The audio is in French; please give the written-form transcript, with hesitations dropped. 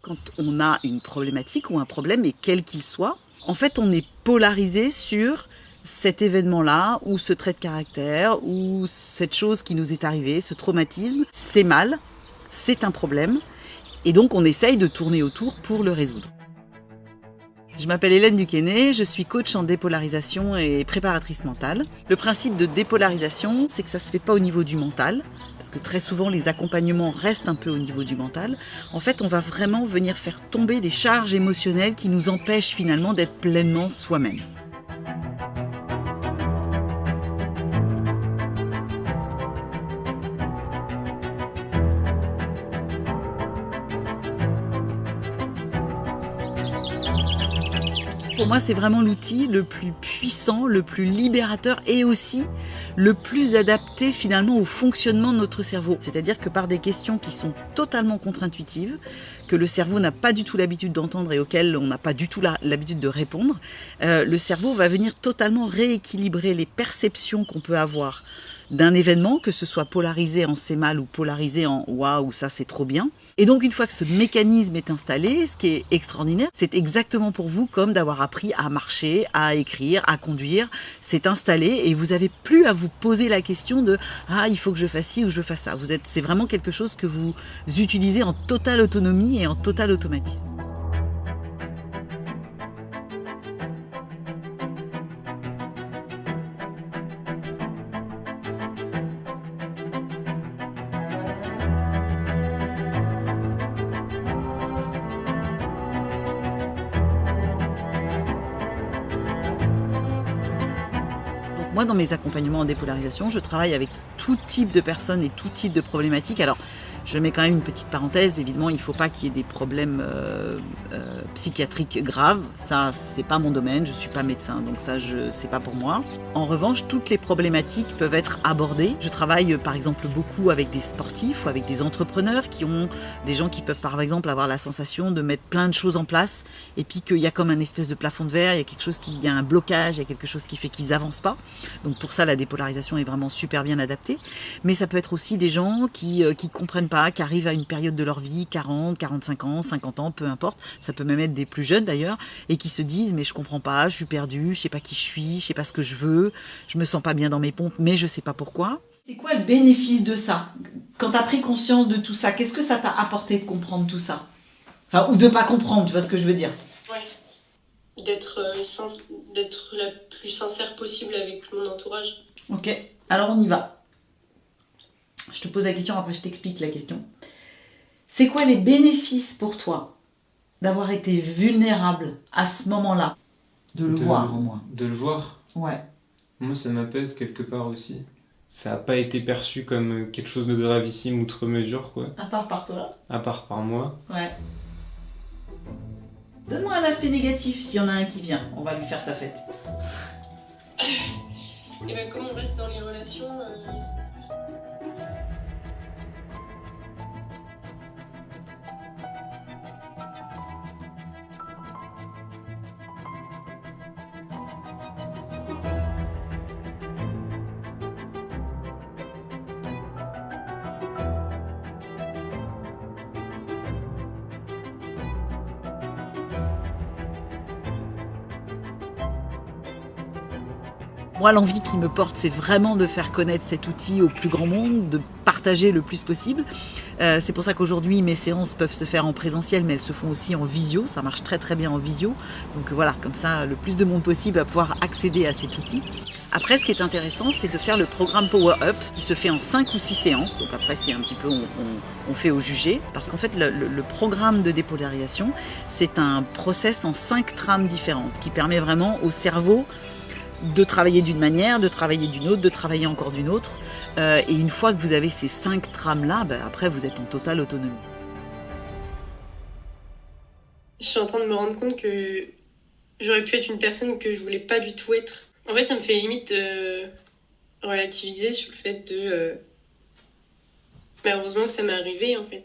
quand on a une problématique ou un problème, et quel qu'il soit, en fait, on est polarisé sur cet événement-là, ou ce trait de caractère, ou cette chose qui nous est arrivée, ce traumatisme, c'est mal, c'est un problème, et donc on essaye de tourner autour pour le résoudre. Je m'appelle Hélène Duquesnay, je suis coach en dépolarisation et préparatrice mentale. Le principe de dépolarisation, c'est que ça ne se fait pas au niveau du mental, parce que très souvent les accompagnements restent un peu au niveau du mental. En fait, on va vraiment venir faire tomber des charges émotionnelles qui nous empêchent finalement d'être pleinement soi-même. Pour moi, c'est vraiment l'outil le plus puissant, le plus libérateur et aussi le plus adapté finalement au fonctionnement de notre cerveau. C'est-à-dire que par des questions qui sont totalement contre-intuitives, que le cerveau n'a pas du tout l'habitude d'entendre et auxquelles on n'a pas du tout l'habitude de répondre, le cerveau va venir totalement rééquilibrer les perceptions qu'on peut avoir d'un événement, que ce soit polarisé en c'est mal ou polarisé en waouh, ça c'est trop bien. Et donc une fois que ce mécanisme est installé, ce qui est extraordinaire, c'est exactement pour vous comme d'avoir appris à marcher, à écrire, à conduire. C'est installé et vous n'avez plus à vous poser la question de ah, il faut que je fasse ci ou je fasse ça. C'est vraiment quelque chose que vous utilisez en totale autonomie et en total automatisme. Moi, dans mes accompagnements en dépolarisation, je travaille avec tout type de personnes et tout type de problématiques. Alors, je mets quand même une petite parenthèse. Évidemment, il ne faut pas qu'il y ait des problèmes psychiatriques graves. Ça, c'est pas mon domaine. Je suis pas médecin, donc ça, c'est pas pour moi. En revanche, toutes les problématiques peuvent être abordées. Je travaille, par exemple, beaucoup avec des sportifs ou avec des entrepreneurs qui ont des gens qui peuvent, par exemple, avoir la sensation de mettre plein de choses en place et puis qu'il y a comme un espèce de plafond de verre. Il y a un blocage, il y a quelque chose qui fait qu'ils avancent pas. Donc pour ça, la dépolarisation est vraiment super bien adaptée. Mais ça peut être aussi des gens qui comprennent pas, qui arrivent à une période de leur vie, 40, 45 ans, 50 ans, peu importe. Ça peut même être des plus jeunes d'ailleurs, et qui se disent mais je comprends pas, je suis perdu, je sais pas qui je suis, je sais pas ce que je veux, je me sens pas bien dans mes pompes, mais je sais pas pourquoi. C'est quoi le bénéfice de ça? Quand tu as pris conscience de tout ça, qu'est-ce que ça t'a apporté de comprendre tout ça? Enfin, ou de pas comprendre, tu vois ce que je veux dire? Ouais. D'être la plus sincère possible avec mon entourage. Ok, alors on y va. Je te pose la question, après je t'explique la question. C'est quoi les bénéfices pour toi d'avoir été vulnérable à ce moment-là? De le voir au moins. De le voir? Ouais. Moi, ça m'apaise quelque part aussi. Ça n'a pas été perçu comme quelque chose de gravissime outre mesure, quoi. À part par toi? À part par moi. Ouais. Donne-moi un aspect négatif s'il y en a un qui vient. On va lui faire sa fête. Et ben comme on reste dans les relations... Moi, l'envie qui me porte, c'est vraiment de faire connaître cet outil au plus grand monde, de partager le plus possible. C'est pour ça qu'aujourd'hui, mes séances peuvent se faire en présentiel, mais elles se font aussi en visio. Ça marche très très bien en visio. Donc voilà, comme ça, le plus de monde possible va pouvoir accéder à cet outil. Après, ce qui est intéressant, c'est de faire le programme Power Up, qui se fait en 5 ou 6 séances. Donc après, c'est un petit peu, on fait au jugé. Parce qu'en fait, le programme de dépolarisation, c'est un process en 5 trames différentes, qui permet vraiment au cerveau de travailler d'une manière, de travailler d'une autre, de travailler encore d'une autre. Et une fois que vous avez ces 5 trames-là, après vous êtes en totale autonomie. Je suis en train de me rendre compte que j'aurais pu être une personne que je voulais pas du tout être. En fait, ça me fait limite relativiser sur le fait de... Mais heureusement que ça m'est arrivé, en fait.